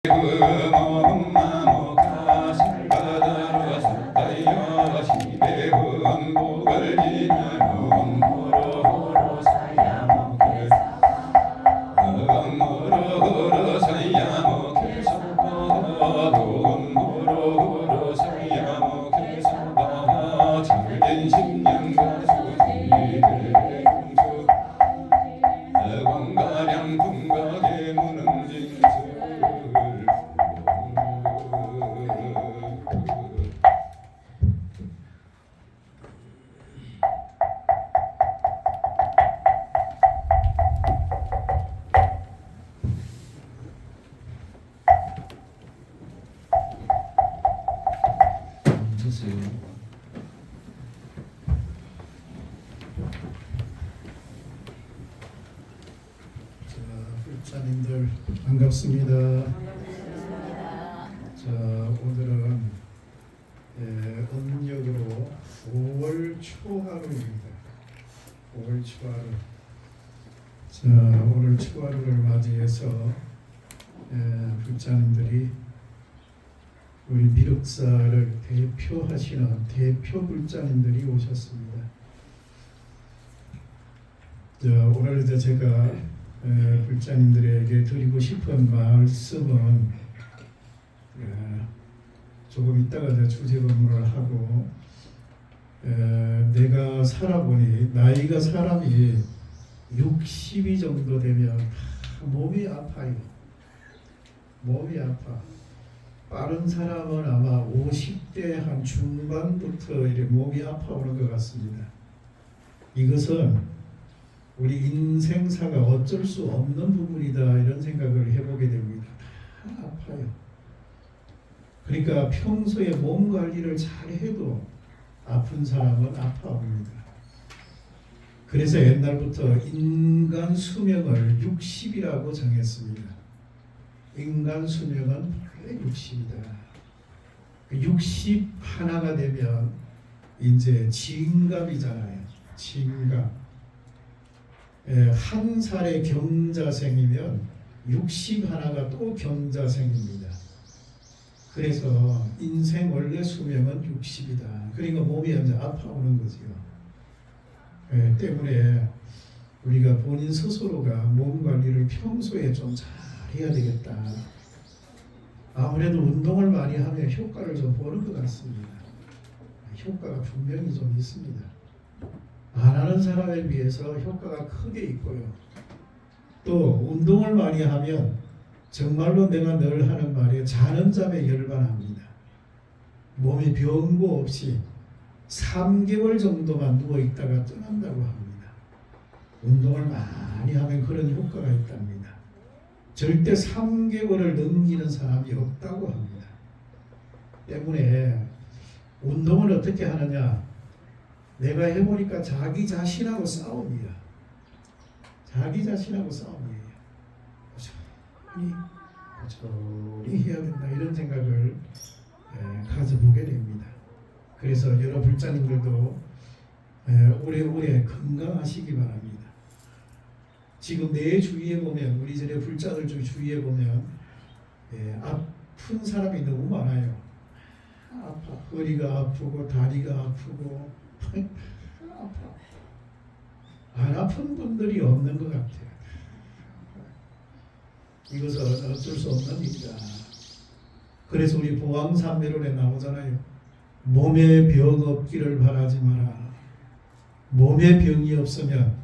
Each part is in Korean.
금엄나무 가슬바다로 섰다여 시배군 복을 지면 무로로 사야목에서 무로로 사야목에서 돈 무로로 사야목에서 작은 신년과 수지를 공수 공가량 궁각의 무는 진술 불자님들 반갑습니다. 자, 오늘은 음력으로 5월 초하루입니다. 5월 초하루. 자, 오늘 초하루를 맞이해서 불자님들이 우리 미륵사를 대표하시는 대표 불자님들이 오셨습니다. 자, 오늘 제가 불자님들에게 드리고 싶은 말씀은 조금 이따가 주제 건물을 하고 내가 살아보니 나이가 사람이 60이 정도 되면 몸이 아파요. 몸이 아파. 빠른 사람은 아마 50대 한 중반부터 이렇게 몸이 아파오는 것 같습니다. 이것은 우리 인생사가 어쩔 수 없는 부분이다 이런 생각을 해보게 됩니다. 다 아파요. 그러니까 평소에 몸 관리를 잘 해도 아픈 사람은 아파옵니다. 그래서 옛날부터 인간 수명을 60이라고 정했습니다. 인간 수명은 원래 60이다. 60 하나가 되면 이제 징갑이잖아요. 징갑. 한 살의 경자생이면 60 하나가 또 경자생입니다. 그래서 인생 원래 수명은 60이다. 그러니까 몸이 이제 아파오는 거지요. 때문에 우리가 본인 스스로가 몸 관리를 평소에 좀 잘 해야 되겠다. 아무래도 운동을 많이 하면 효과를 좀 보는 것 같습니다. 효과가 분명히 좀 있습니다. 안 하는 사람에 비해서 효과가 크게 있고요. 또 운동을 많이 하면 정말로 내가 늘 하는 말에 자는 잠에 열반합니다. 몸에 병고 없이 3개월 정도만 누워있다가 떠난다고 합니다. 운동을 많이 하면 그런 효과가 있답니다. 절대 3개월을 넘기는 사람이 없다고 합니다. 때문에 운동을 어떻게 하느냐? 내가 해보니까 자기 자신하고 싸움이야. 자기 자신하고 싸움이에요. 저리 해야 된다 이런 생각을 가져보게 됩니다. 그래서 여러 불자님들도 오래오래 건강하시기 바랍니다. 지금 내 주위에 보면 우리 전에 불자들 주위에 보면 아픈 사람이 너무 많아요. 아파. 허리가 아프고 다리가 아프고 아파. 안 아픈 분들이 없는 것 같아요. 이것은 어쩔 수 없는 일이다. 그래서 우리 보왕산매론에 나오잖아요. 몸에 병 없기를 바라지 마라. 몸에 병이 없으면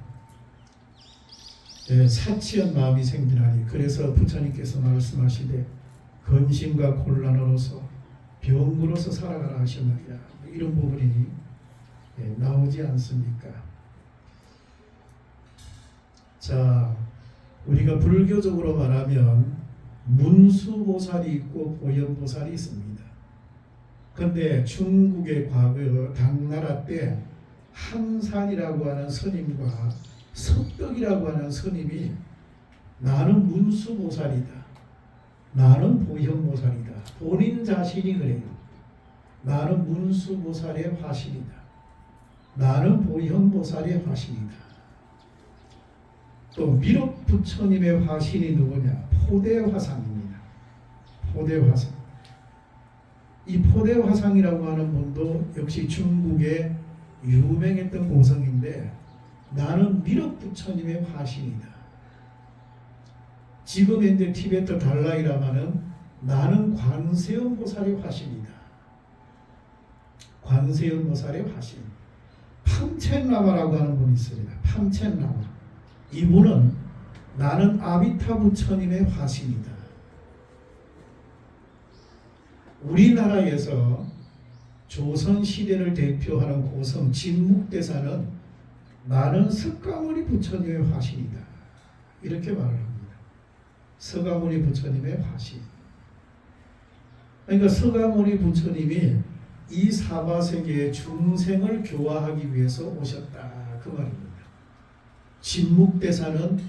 사치한 마음이 생기나니. 그래서 부처님께서 말씀하시되 근심과 곤란으로서 병으로서 살아가라 하셨느니라. 이런 부분이 나오지 않습니까? 자, 우리가 불교적으로 말하면 문수보살이 있고 보현보살이 있습니다. 그런데 중국의 과거 당나라 때 항산이라고 하는 스님과 석덕이라고 하는 스님이 나는 문수보살이다. 나는 보현보살이다. 본인 자신이 그래요. 나는 문수보살의 화신이다. 나는 보현보살의 화신이다. 또 미륵 부처님의 화신이 누구냐? 포대화상입니다. 포대화상. 이 포대화상이라고 하는 분도 역시 중국의 유명했던 고성인데 나는 미륵부처님의 화신이다. 지금 현재 티베트 달라이라마는 나는 관세음보살의 화신이다. 관세음보살의 화신. 팜첸라마라고 하는 분이 있습니다. 팜첸라마. 이분은 나는 아비타 부처님의 화신이다. 우리나라에서 조선시대를 대표하는 고성 진묵대사는 나는 석가모니 부처님의 화신이다. 이렇게 말을 합니다. 석가모니 부처님의 화신. 그러니까 석가모니 부처님이 이 사바세계의 중생을 교화하기 위해서 오셨다. 그 말입니다. 진묵대사는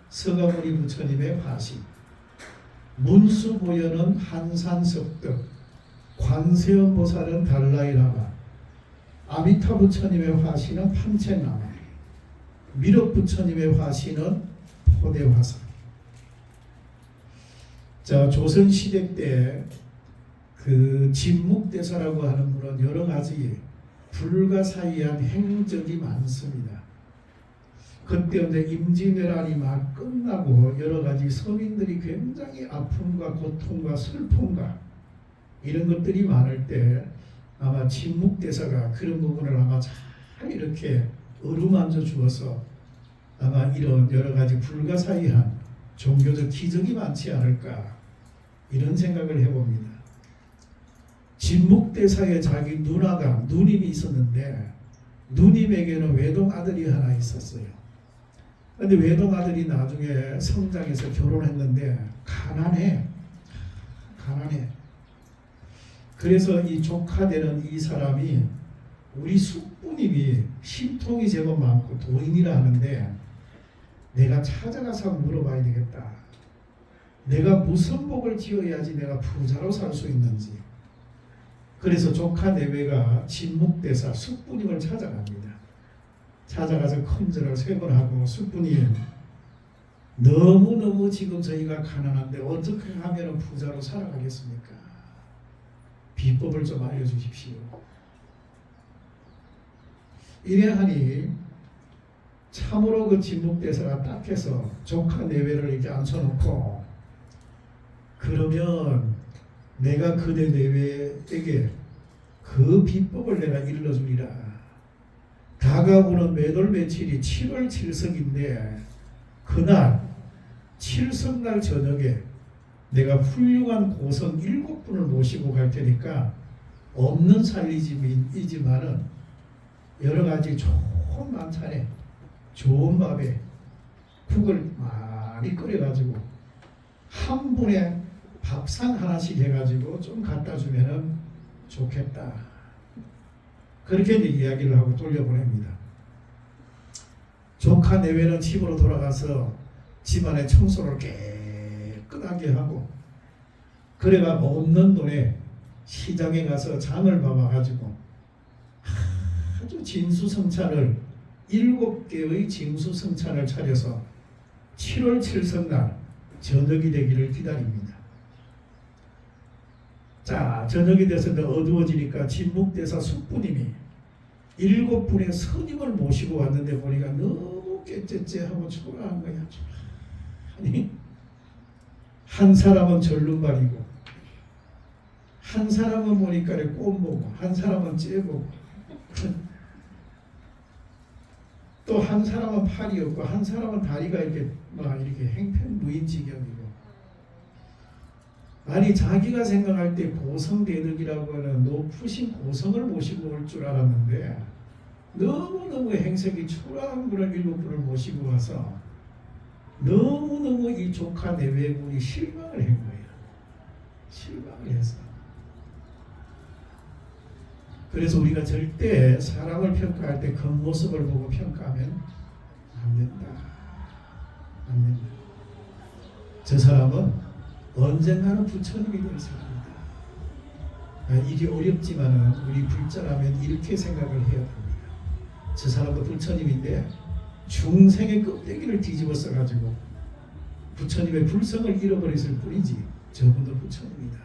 석가모니 부처님의 화신, 문수보현은 한산석덕, 관세음보살은 달라이라마, 아비타 부처님의 화신은 팜첸라마, 미륵 부처님의 화신은 포대화상. 자, 조선시대 때 그 진묵대사라고 하는 분은 여러 가지 불가사의한 행적이 많습니다. 그때 이제 임진왜란이 막 끝나고 여러 가지 서민들이 굉장히 아픔과 고통과 슬픔과 이런 것들이 많을 때 아마 진묵대사가 그런 부분을 아마 잘 이렇게 어루만져 주어서 아마 이런 여러 가지 불가사의한 종교적 기적이 많지 않을까 이런 생각을 해봅니다. 진묵대사의 자기 누나가 누님이 있었는데 누님에게는 외동 아들이 하나 있었어요. 근데 외동 아들이 나중에 성장해서 결혼했는데 가난해. 그래서 이 조카 되는 이 사람이 우리 숙부님이 신통이 제법 많고 도인이라 하는데 내가 찾아가서 물어봐야 되겠다. 내가 무슨 복을 지어야지 내가 부자로 살 수 있는지. 그래서 조카 내외가 진묵대사 숙부님을 찾아갑니다. 찾아가서 큰절을 세 번 하고 숙부님 너무너무 지금 저희가 가난한데 어떻게 하면 부자로 살아가겠습니까? 비법을 좀 알려주십시오. 이래하니 참으로 그 진묵대사가 딱해서 조카 내외를 이렇게 앉혀놓고 그러면 내가 그대 내외에게 그 비법을 내가 일러주리라. 다가오는 매돌 며칠이 7월 7석인데 그날 7석날 저녁에 내가 훌륭한 고성 7분을 모시고 갈 테니까 없는 살리지만은 여러 가지 좋은 만찬에 좋은 밥에 국을 많이 끓여가지고 한 분에 밥상 하나씩 해가지고 좀 갖다 주면은 좋겠다. 그렇게 이제 이야기를 하고 돌려보냅니다. 조카 내외는 집으로 돌아가서 집안의 청소를 깨끗하게 하고 그래가 없는 돈에 시장에 가서 장을 봐봐가지고 아주 진수성찬을 7개의 진수성찬을 차려서 7월 7석날 저녁이 되기를 기다립니다. 자, 저녁이 돼서 어두워지니까 진묵대사 숙부님이 7분의 스님을 모시고 왔는데 보니까 너무 깨째째하고 초라한 거야. 아니, 한 사람은 절름발이고 한 사람은 보니까 꼼보고 한 사람은 째보고 또 한 사람은 팔이 없고 한 사람은 다리가 이렇게 막 이렇게 행편무인지경이고 아니 자기가 생각할 때 고성대덕이라고 하는 높으신 고성을 모시고 올 줄 알았는데 너무너무 행색이 초라한 분을 7분을 모시고 와서 너무너무 이 조카 내외분이 실망을 한 거예요. 실망을 해서. 그래서 우리가 절대 사람을 평가할 때 겉모습을 보고 평가하면 안 된다. 안 된다. 저 사람은 언젠가는 부처님이 될 사람이다. 일이 어렵지만은 우리 불자라면 이렇게 생각을 해야 됩니다. 저 사람도 부처님인데 중생의 껍데기를 뒤집어 써가지고 부처님의 불성을 잃어버렸을 뿐이지 저분도 부처입니다.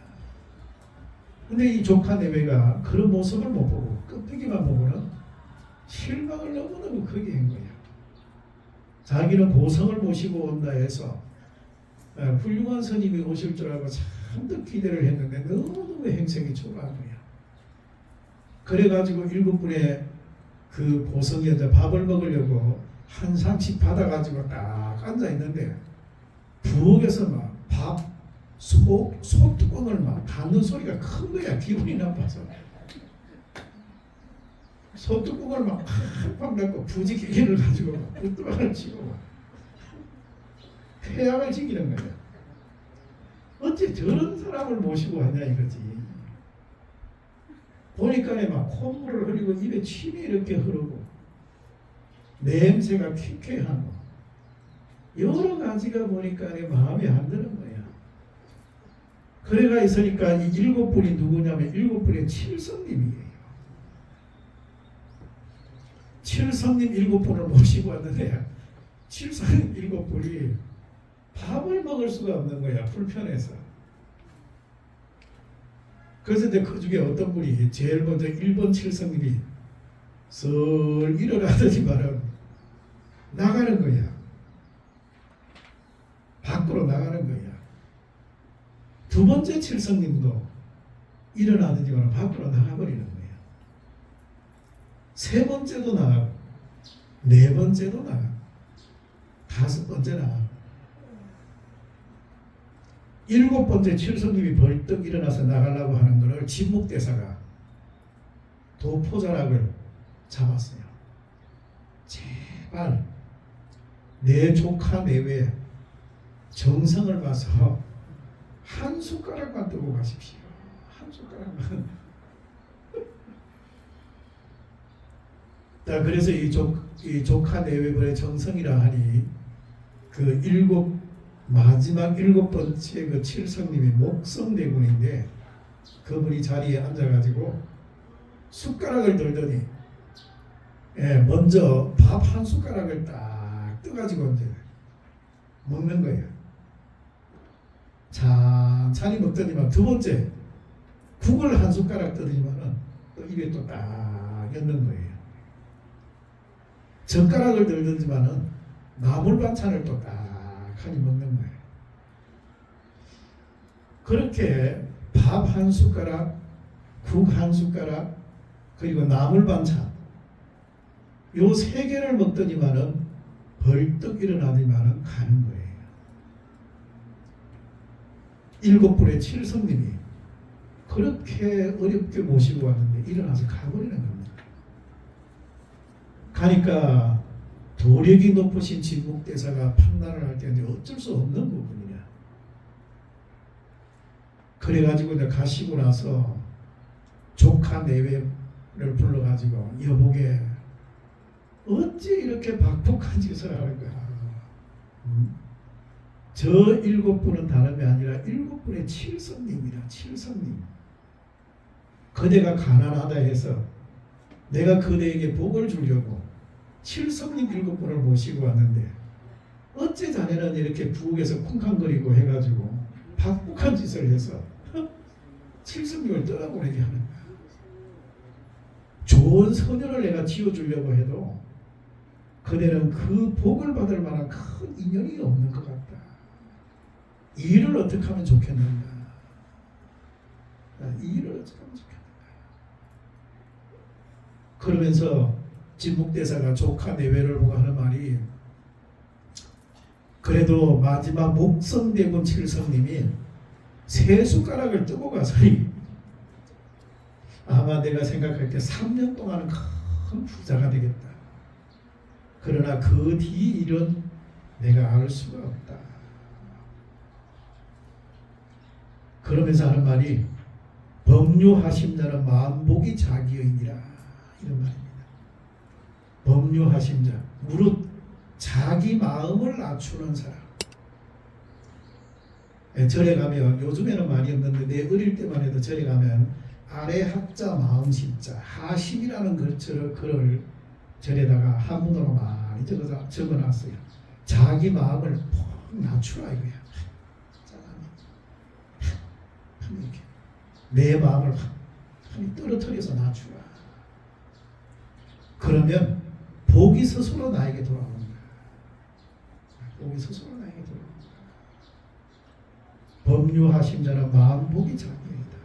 근데 이 조카 내외가 그런 모습을 못 보고 껍데기만 보고는 실망을 너무너무 크게 한 거야. 자기는 고성을 모시고 온다 해서 훌륭한 스님이 오실 줄 알고 잔뜩 기대를 했는데 너무너무 행색이 초라한 거야. 그래가지고 7분의 그 고성에 밥을 먹으려고 한 상씩 받아가지고 딱 앉아 있는데 부엌에서 막 밥 소뚜껑을 막 닫는 소리가 큰 거야. 기분이 나빠서 소뚜껑을 막 팍팍 닫고 부지기기를 가지고 막 붓뚜껑을 치고 막 폐약을 지키는 거야. 어째 저런 사람을 모시고 왔냐 이거지. 보니까 막 콧물을 흘리고 입에 침이 이렇게 흐르고 냄새가 퀴퀴하고 여러 가지가 보니까 내 마음에 안 드는 거야. 그래가 있으니까 이 7분이 누구냐면 7분의 칠성님이에요. 칠성님 7분을 모시고 왔는데 칠성님 7분이 밥을 먹을 수가 없는 거야. 불편해서. 그래서 그 중에 어떤 분이 제일 먼저 1번 칠성님이 설 일어나더니만은 나가는 거야. 밖으로 나가는 거야. 두 번째 칠성님도 일어나더니만 밖으로 나가버리는 거야. 세 번째도 나가고 네 번째도 나가고 다섯 번째 나가고 7번째 칠성님이 벌떡 일어나서 나가려고 하는 것을 진묵대사가 도포자락을 잡았어요. 제발 내 조카 내외 정성을 봐서 한 숟가락만 뜨고 가십시오. 한 숟가락만. 자, 그래서 이 조카 내외벌의 정성이라 하니 그 마지막 7번째 그 칠성님이 목성대군인데 그분이 자리에 앉아가지고 숟가락을 들더니 먼저 밥 한 숟가락을 딱 떠가지고 이제 먹는 거예요. 찬찬히 먹더니만 두 번째 국을 한 숟가락 떠더니만은 또 입에 또 딱 였는 거예요. 젓가락을 들더니만은 나물 반찬을 또 딱 하니 먹는 거예요. 그렇게 밥 한 숟가락, 국 한 숟가락, 그리고 나물 반찬 요 세 개를 먹더니만은 벌떡 일어나더니만은 가는 거예요. 7분의 칠성님이 그렇게 어렵게 모시고 왔는데 일어나서 가버리는 겁니다. 가니까 도력이 높으신 진묵대사가 판단을 할 때는 어쩔 수 없는 부분이냐. 그래가지고 내가 가시고 나서 조카 내외를 불러가지고 여보게 어찌 이렇게 박복한 짓을 하는가. 저 7분은 다름이 아니라 7분의 칠성님이라. 칠성님. 그대가 가난하다 해서 내가 그대에게 복을 주려고 칠성님 7분을 모시고 왔는데 어째 자네는 이렇게 부엌에서 쿵쾅거리고 해가지고 박복한 짓을 해서 칠성님을 떠나보내게 하는 거야. 좋은 선녀를 내가 지어주려고 해도 그대는 그 복을 받을 만한 큰 인연이 없는 것 같다. 일을 어떻게 하면 좋겠는가? 이 일을 어떻게 하면 좋겠는가? 그러면서 진묵대사가 조카 내외를 보고 하는 말이 그래도 마지막 목성대군 칠성님이 세 숟가락을 뜨고 가서니 아마 내가 생각할 때 3년 동안은 큰 부자가 되겠다. 그러나 그 뒤 일은 내가 알 수가 없다. 그러면서 하는 말이 법류하심자는 만복이 자기의니라 이런 말입니다. 법류하심자 무릇 자기 마음을 낮추는 사람. 절에 가면 요즘에는 많이 없는데 내 어릴 때만 해도 절에 가면 아래 학자 마음심자 하심이라는 글을 절에다가 한문으로 많이 적어놨어요. 자기 마음을 푹 낮추라 이거야. 내 마음을 확 떨어뜨려서 낮추라. 그러면 복이 스스로 나에게 돌아온다. 복이 스스로 나에게 돌아온다. 법류하심 자는 마음 복이 자기이다.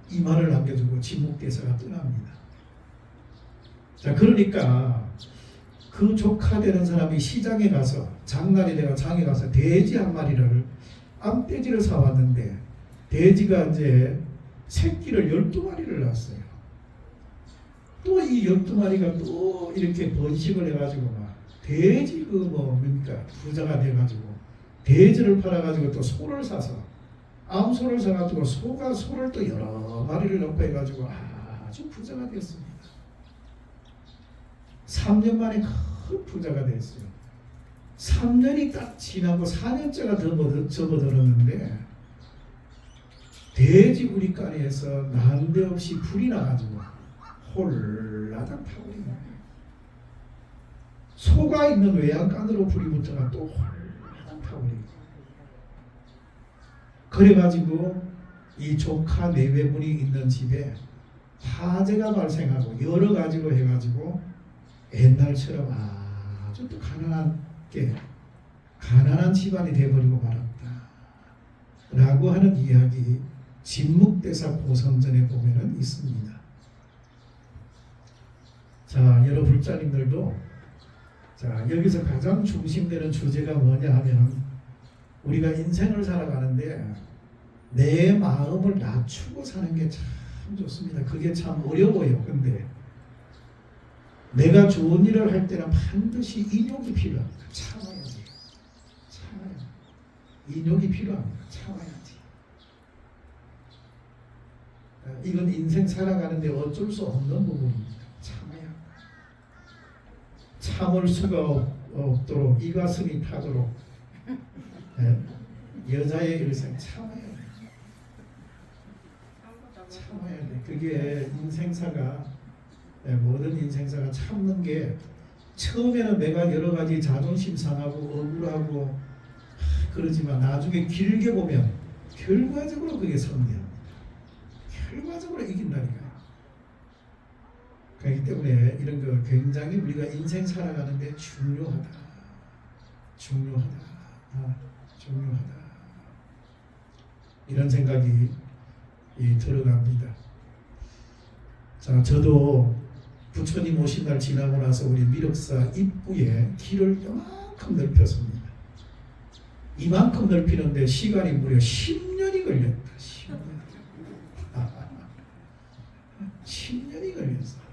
이 말을 남겨두고 진목대사가 떠납니다. 자, 그러니까 그 조카 되는 사람이 시장에 가서 장날이 되어 장에 가서 돼지 한 마리를 암돼지를 사왔는데 돼지가 이제 새끼를 12마리를 낳았어요. 또 이 12마리가 또 이렇게 번식을 해가지고 막 돼지 뭡니까 부자가 돼가지고 돼지를 팔아가지고 또 소를 사서 암소를 사가지고 소가 소를 또 여러 마리를 넣고 해가지고 아주 부자가 됐습니다. 3년 만에 큰 부자가 됐어요. 3년이 딱 지나고 4년째가 접어들었는데 돼지 우리가리에서 난데없이 불이 나가지고 홀라당 타버린 거예요. 소가 있는 외양간으로 불이 붙어가 또 홀라당 타버린 거예요. 그래가지고 이 조카 내외분이 있는 집에 화재가 발생하고 여러 가지로 해가지고 옛날처럼 아주 또 가난한 집안이 돼버리고 말았다 라고 하는 이야기 진묵대사 고성전에 보면은 있습니다. 자, 여러 불자님들도 자, 여기서 가장 중심되는 주제가 뭐냐 하면 우리가 인생을 살아가는데 내 마음을 낮추고 사는 게 참 좋습니다. 그게 참 어려워요. 근데 내가 좋은 일을 할 때는 반드시 인욕이 필요합니다. 참아야지. 인욕이 필요합니다. 참아야지. 이건 인생 살아가는데 어쩔 수 없는 부분입니다. 참아야. 참을 수가 없도록 이 가슴이 타도록 여자의 일생 참아야 돼. 참아야 돼. 그게 인생사가 모든 인생사가 참는 게 처음에는 내가 여러 가지 자존심 상하고 억울하고 그러지만 나중에 길게 보면 결과적으로 그게 승리합니다. 결과적으로 이긴다니까요. 그렇기 때문에 이런 거 굉장히 우리가 인생 살아가는데 중요하다. 이런 생각이 들어갑니다. 자, 저도 부처님 오신 날 지나고 나서 우리 미륵사 입구에 길을 이만큼 넓혔습니다. 이만큼 넓히는데 시간이 무려 10년이 걸렸다. 10년이 걸렸어.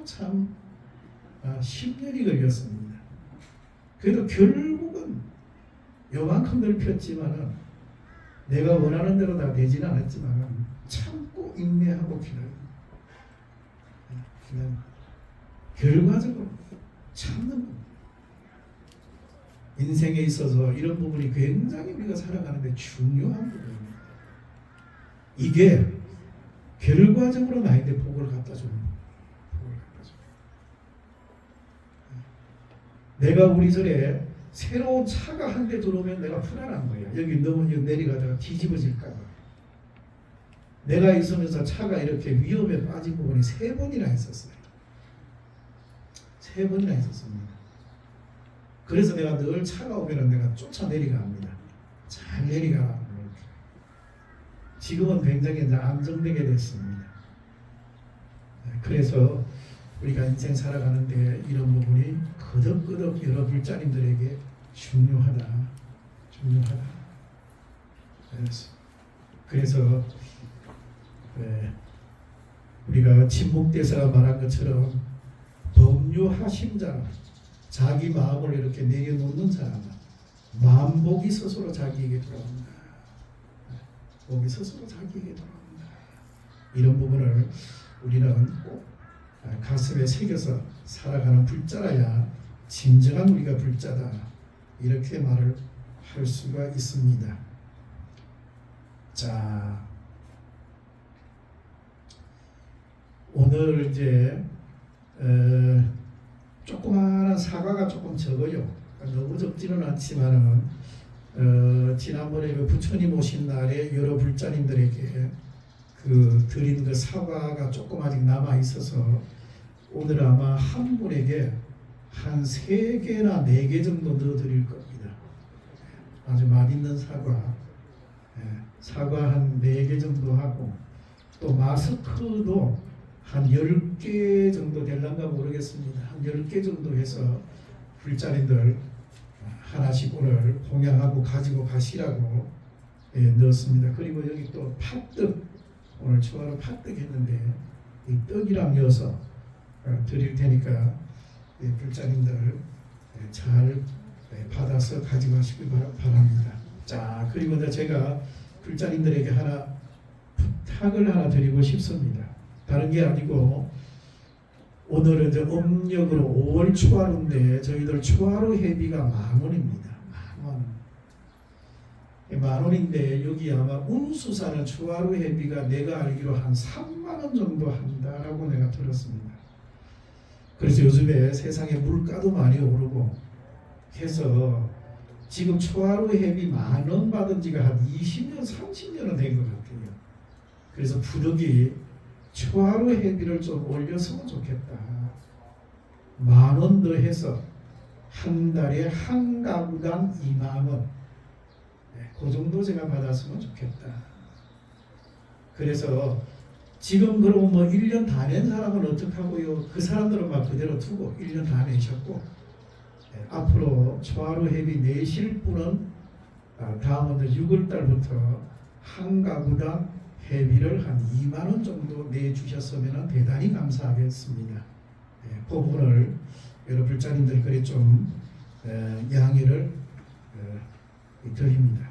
참으로 10년이 걸렸습니다. 그래도 결국은 요만큼 넓혔지만은 내가 원하는 대로 다 되지는 않았지만 참고 인내하고 기다립니다. 결과적으로 참는 겁니다. 인생에 있어서 이런 부분이 굉장히 우리가 살아가는데 중요한 부분입니다. 이게 결과적으로 나에게 복을 갖다 주는 거예요. 내가 우리 절에 새로운 차가 한 대 들어오면 내가 불안한 거예요. 여기 너무 내려가다가 뒤집어질까 봐. 내가 있으면서 차가 이렇게 위험에 빠진 부분이 3번이나 있었어요. 3번이나 있었습니다. 그래서 내가 늘 차가 오면 내가 쫓아 내려갑니다. 잘 내려가라. 지금은 굉장히 이제 안정되게 됐습니다. 그래서 우리가 인생 살아가는데 이런 부분이 거듭거듭 여러 불자님들에게 중요하다. 그래서 우리가 진목대사가 말한 것처럼 법류하심자 자기 마음을 이렇게 내려놓는 사람은 만복이 스스로 자기에게 돌아온다. 복이 스스로 자기에게 돌아온다. 이런 부분을 우리는 꼭 가슴에 새겨서 살아가는 불자라야 진정한 우리가 불자다. 이렇게 말을 할 수가 있습니다. 자, 오늘 이제 조그마한 사과가 조금 적어요. 너무 적지는 않지만은 지난번에 그 부처님 오신 날에 여러 불자님들에게 그 드린 그 사과가 조금 아직 남아 있어서 오늘 아마 한 분에게 한 3개나 4개 정도 넣어드릴 겁니다. 아주 맛있는 사과, 사과 한 4개 정도 하고 또 마스크도 한 10개 정도 될란가 모르겠습니다. 한 10개 정도 해서 불자님들 하나씩 오늘 공양하고 가지고 가시라고 넣었습니다. 그리고 여기 또 팥떡, 오늘 초하루 팥떡 했는데 이 떡이랑 넣어서 드릴 테니까 불자님들 잘 받아서 가지고 가시기 바랍니다. 자, 그리고 제가 불자님들에게 하나 부탁을 하나 드리고 싶습니다. 다른 게 아니고 오늘은 이제 음력으로 5월 초하루인데 저희들 초하루 회비가 10,000원입니다. 10,000원. 10,000원인데 여기 아마 운수사는 초하루 회비가 내가 알기로 한 30,000원 정도 한다라고 내가 들었습니다. 그래서 요즘에 세상에 물가도 많이 오르고 해서 지금 초하루 회비 10,000원 받은 지가 한 20년, 30년은 된 것 같아요. 그래서 부득이 초하루 회비를 좀 올렸으면 좋겠다. 10,000원 더 해서 한 달에 한 가구당 20,000원. 그 정도 제가 받았으면 좋겠다. 그래서 지금 그러면 뭐 1년 다 낸 사람은 어떡하고요? 그 사람들은 막 그대로 두고 1년 다 내셨고 앞으로 초하루 회비 내실 분은 다음 6월 달부터 한 가구당 회비를 한 20,000원 정도 내주셨으면 대단히 감사하겠습니다. 그 부분을 여러 불자님들 그래 좀 양해를 드립니다.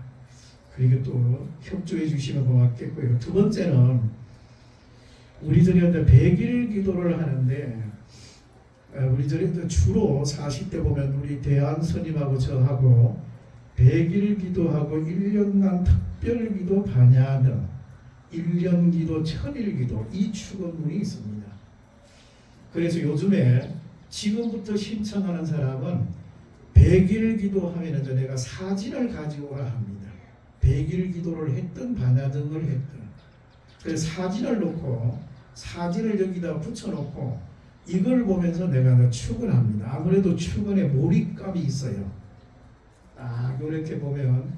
그리고 또 협조해 주시면 고맙겠고요. 두 번째는 우리들이 100일 기도를 하는데 우리들이 주로 40대 보면 우리 대안 스님하고 저하고 100일 기도하고 1년간 특별 기도 반야등 1년 기도, 1000일 기도 이 축원문이 있습니다. 그래서 요즘에 지금부터 신청하는 사람은 100일 기도하면 내가 사진을 가지고 오라 합니다. 100일 기도를 했든 반야등을 했든 그래서 사진을 놓고 사진을 여기다 붙여놓고 이걸 보면서 내가 축원합니다. 아무래도 축원에 몰입감이 있어요. 딱 이렇게 보면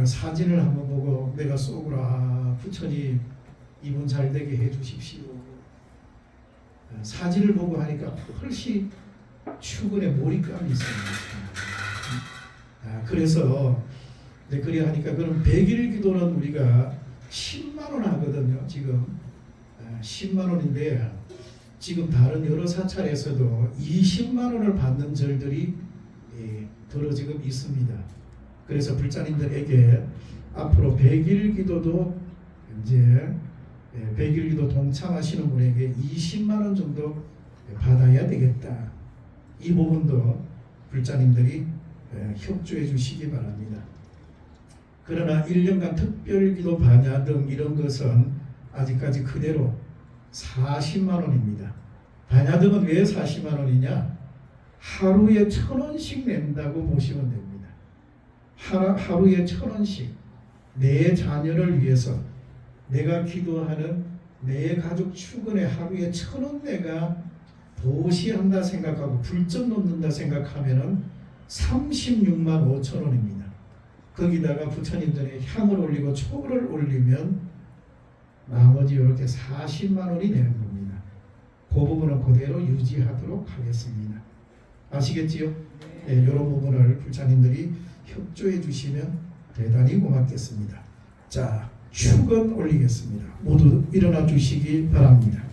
사진을 한번 보고 내가 속으로 부처님 이분 잘 되게 해주십시오. 사진을 보고 하니까 훨씬 축원에 몰입감이 있어요. 그래서 그래 하니까 그럼 100일 기도는 우리가 10만 원 하거든요. 지금 10만 원인데 지금 다른 여러 사찰에서도 20만 원을 받는 절들이 들어 지금 있습니다. 그래서 불자님들에게 앞으로 100일 기도도 이제 100일 기도 동참하시는 분에게 20만 원 정도 받아야 되겠다. 이 부분도 불자님들이 협조해 주시기 바랍니다. 그러나 1년간 특별기도 반야 등 이런 것은 아직까지 그대로 40만 원입니다. 반야 등은 왜 40만 원이냐? 하루에 1,000원씩 낸다고 보시면 됩니다. 하루에 1,000원씩 내 자녀를 위해서 내가 기도하는 내 가족 축원에 하루에 1,000원 내가 보시한다 생각하고 불점 놓는다 생각하면은 36만 5천 원입니다. 거기다가 부처님들의 향을 올리고 초를 올리면 나머지 이렇게 40만 원이 되는 겁니다. 그 부분은 그대로 유지하도록 하겠습니다. 아시겠지요? 네, 이런 부분을 불자님들이 협조해 주시면 대단히 고맙겠습니다. 자, 축원 올리겠습니다. 모두 일어나 주시기 바랍니다.